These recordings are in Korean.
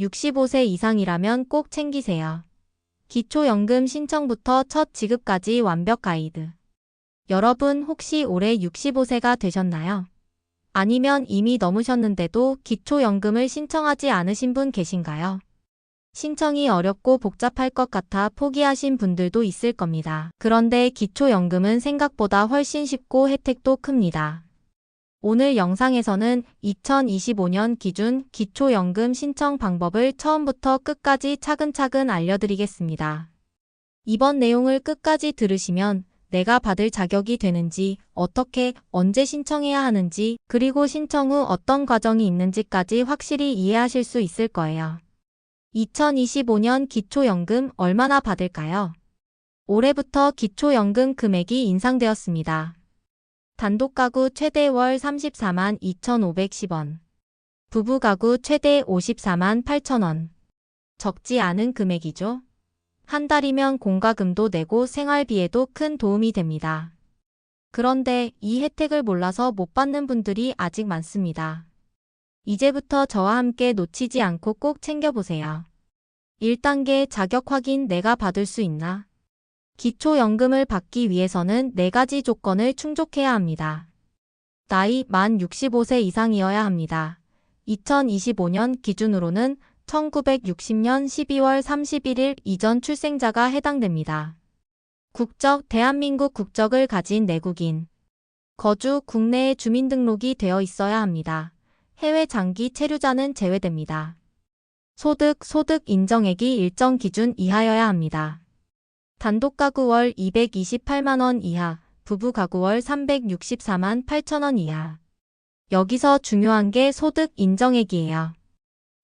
65세 이상이라면 꼭 챙기세요. 기초연금 신청부터 첫 지급까지 완벽 가이드. 여러분 혹시 올해 65세가 되셨나요? 아니면 이미 넘으셨는데도 기초연금을 신청하지 않으신 분 계신가요? 신청이 어렵고 복잡할 것 같아 포기하신 분들도 있을 겁니다. 그런데 기초연금은 생각보다 훨씬 쉽고 혜택도 큽니다. 오늘 영상에서는 2025년 기준 기초연금 신청 방법을 처음부터 끝까지 차근차근 알려드리겠습니다. 이번 내용을 끝까지 들으시면 내가 받을 자격이 되는지, 어떻게, 언제 신청해야 하는지, 그리고 신청 후 어떤 과정이 있는지까지 확실히 이해하실 수 있을 거예요. 2025년 기초연금 얼마나 받을까요? 올해부터 기초연금 금액이 인상되었습니다. 단독가구 최대 월 34만 2,510원. 부부가구 최대 54만 8천원. 적지 않은 금액이죠? 한 달이면 공과금도 내고 생활비에도 큰 도움이 됩니다. 그런데 이 혜택을 몰라서 못 받는 분들이 아직 많습니다. 이제부터 저와 함께 놓치지 않고 꼭 챙겨보세요. 1단계 자격 확인. 내가 받을 수 있나? 기초연금을 받기 위해서는 4가지 조건을 충족해야 합니다. 나이 만 65세 이상이어야 합니다. 2025년 기준으로는 1960년 12월 31일 이전 출생자가 해당됩니다. 국적 대한민국 국적을 가진 내국인. 거주 국내에 주민등록이 되어 있어야 합니다. 해외 장기 체류자는 제외됩니다. 소득 인정액이 일정 기준 이하여야 합니다. 단독가구 월 228만원 이하, 부부가구 월 364만 8천원 이하. 여기서 중요한 게 소득 인정액이에요.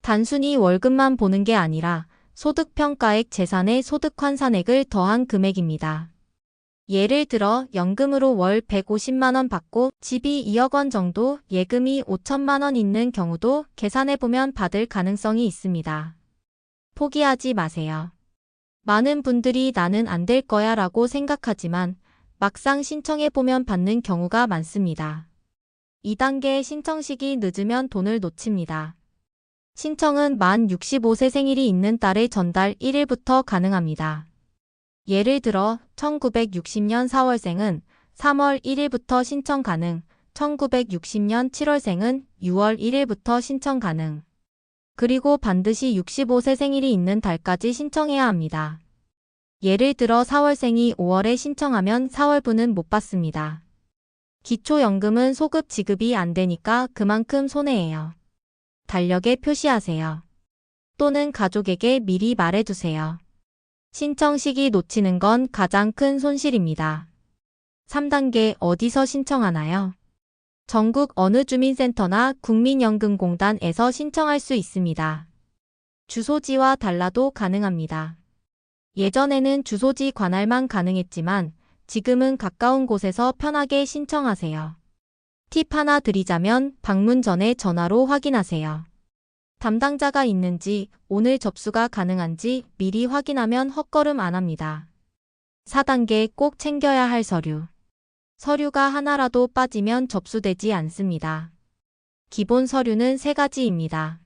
단순히 월급만 보는 게 아니라 소득평가액 재산의 소득 환산액을 더한 금액입니다. 예를 들어 연금으로 월 150만원 받고 집이 2억원 정도, 예금이 5천만원 있는 경우도 계산해보면 받을 가능성이 있습니다. 포기하지 마세요. 많은 분들이 나는 안 될 거야 라고 생각하지만 막상 신청해보면 받는 경우가 많습니다. 2단계 신청 시기. 늦으면 돈을 놓칩니다. 신청은 만 65세 생일이 있는 달의 전달 1일부터 가능합니다. 예를 들어 1960년 4월생은 3월 1일부터 신청 가능, 1960년 7월생은 6월 1일부터 신청 가능. 그리고 반드시 65세 생일이 있는 달까지 신청해야 합니다. 예를 들어 4월생이 5월에 신청하면 4월분은 못 받습니다. 기초연금은 소급 지급이 안 되니까 그만큼 손해예요. 달력에 표시하세요. 또는 가족에게 미리 말해두세요. 신청 시기 놓치는 건 가장 큰 손실입니다. 3단계 어디서 신청하나요? 전국 어느 주민센터나 국민연금공단에서 신청할 수 있습니다. 주소지와 달라도 가능합니다. 예전에는 주소지 관할만 가능했지만 지금은 가까운 곳에서 편하게 신청하세요. 팁 하나 드리자면 방문 전에 전화로 확인하세요. 담당자가 있는지, 오늘 접수가 가능한지 미리 확인하면 헛걸음 안 합니다. 4단계 꼭 챙겨야 할 서류. 서류가 하나라도 빠지면 접수되지 않습니다. 기본 서류는 3가지입니다.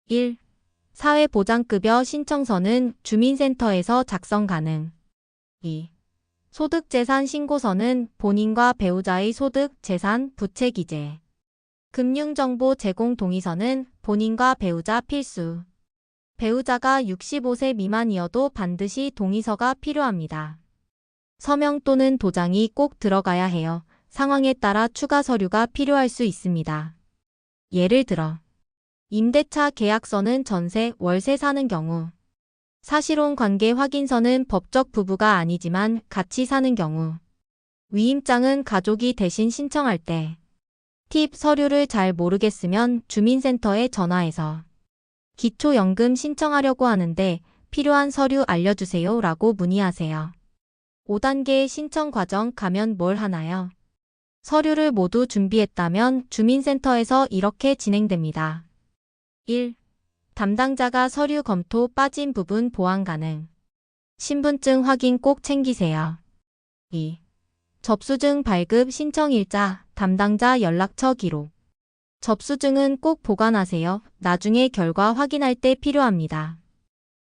1. 사회보장급여 신청서는 주민센터에서 작성 가능. 2. 소득재산 신고서는 본인과 배우자의 소득, 재산, 부채 기재. 금융정보 제공 동의서는 본인과 배우자 필수. 배우자가 65세 미만이어도 반드시 동의서가 필요합니다. 서명 또는 도장이 꼭 들어가야 해요. 상황에 따라 추가 서류가 필요할 수 있습니다. 예를 들어 임대차 계약서는 전세, 월세 사는 경우. 사실혼 관계 확인서는 법적 부부가 아니지만 같이 사는 경우. 위임장은 가족이 대신 신청할 때. 팁. 서류를 잘 모르겠으면 주민센터에 전화해서 기초연금 신청하려고 하는데 필요한 서류 알려주세요 라고 문의하세요. 5단계 신청 과정. 가면 뭘 하나요? 서류를 모두 준비했다면 주민센터에서 이렇게 진행됩니다. 1. 담당자가 서류 검토 빠진 부분 보완 가능. 신분증 확인 꼭 챙기세요. 2. 접수증 발급 신청일자, 담당자 연락처 기록. 접수증은 꼭 보관하세요. 나중에 결과 확인할 때 필요합니다.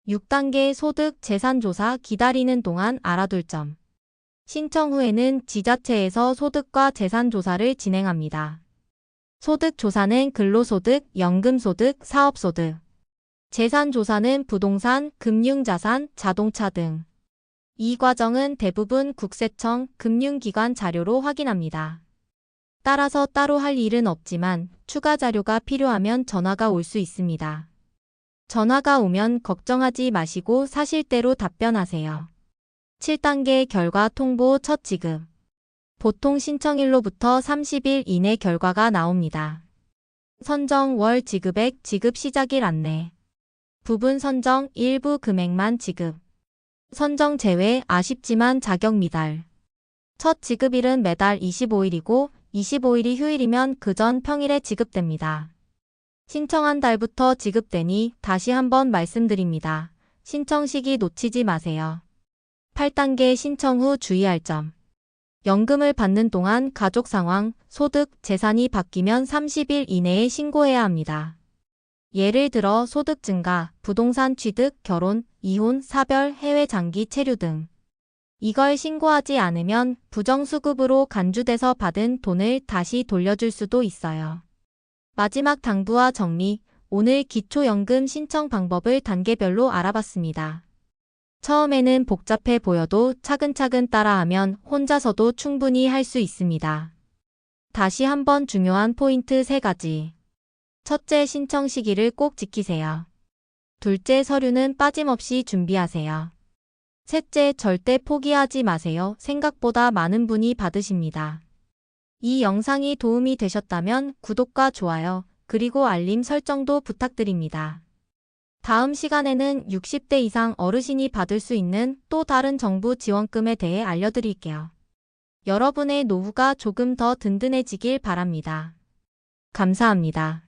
6단계 소득 재산조사 기다리는 동안 알아둘 점. 신청 후에는 지자체에서 소득과 재산조사를 진행합니다. 소득조사는 근로소득, 연금소득, 사업소득. 재산조사는 부동산, 금융자산, 자동차 등. 이 과정은 대부분 국세청, 금융기관 자료로 확인합니다. 따라서 따로 할 일은 없지만 추가 자료가 필요하면 전화가 올 수 있습니다. 전화가 오면 걱정하지 마시고 사실대로 답변하세요. 7단계 결과 통보 첫 지급. 보통 신청일로부터 30일 이내 결과가 나옵니다. 선정 월 지급액 지급 시작일 안내. 부분 선정 일부 금액만 지급. 선정 제외 아쉽지만 자격 미달. 첫 지급일은 매달 25일이고 25일이 휴일이면 그 전 평일에 지급됩니다. 신청한 달부터 지급되니 다시 한번 말씀드립니다. 신청 시기 놓치지 마세요. 8단계 신청 후 주의할 점. 연금을 받는 동안 가족 상황, 소득, 재산이 바뀌면 30일 이내에 신고해야 합니다. 예를 들어 소득 증가, 부동산 취득, 결혼, 이혼, 사별, 해외 장기 체류 등. 이걸 신고하지 않으면 부정수급으로 간주돼서 받은 돈을 다시 돌려줄 수도 있어요. 마지막 당부와 정리, 오늘 기초연금 신청 방법을 단계별로 알아봤습니다. 처음에는 복잡해 보여도 차근차근 따라하면 혼자서도 충분히 할 수 있습니다. 다시 한번 중요한 포인트 3가지. 첫째, 신청 시기를 꼭 지키세요. 둘째, 서류는 빠짐없이 준비하세요. 셋째, 절대 포기하지 마세요. 생각보다 많은 분이 받으십니다. 이 영상이 도움이 되셨다면 구독과 좋아요, 그리고 알림 설정도 부탁드립니다. 다음 시간에는 60대 이상 어르신이 받을 수 있는 또 다른 정부 지원금에 대해 알려드릴게요. 여러분의 노후가 조금 더 든든해지길 바랍니다. 감사합니다.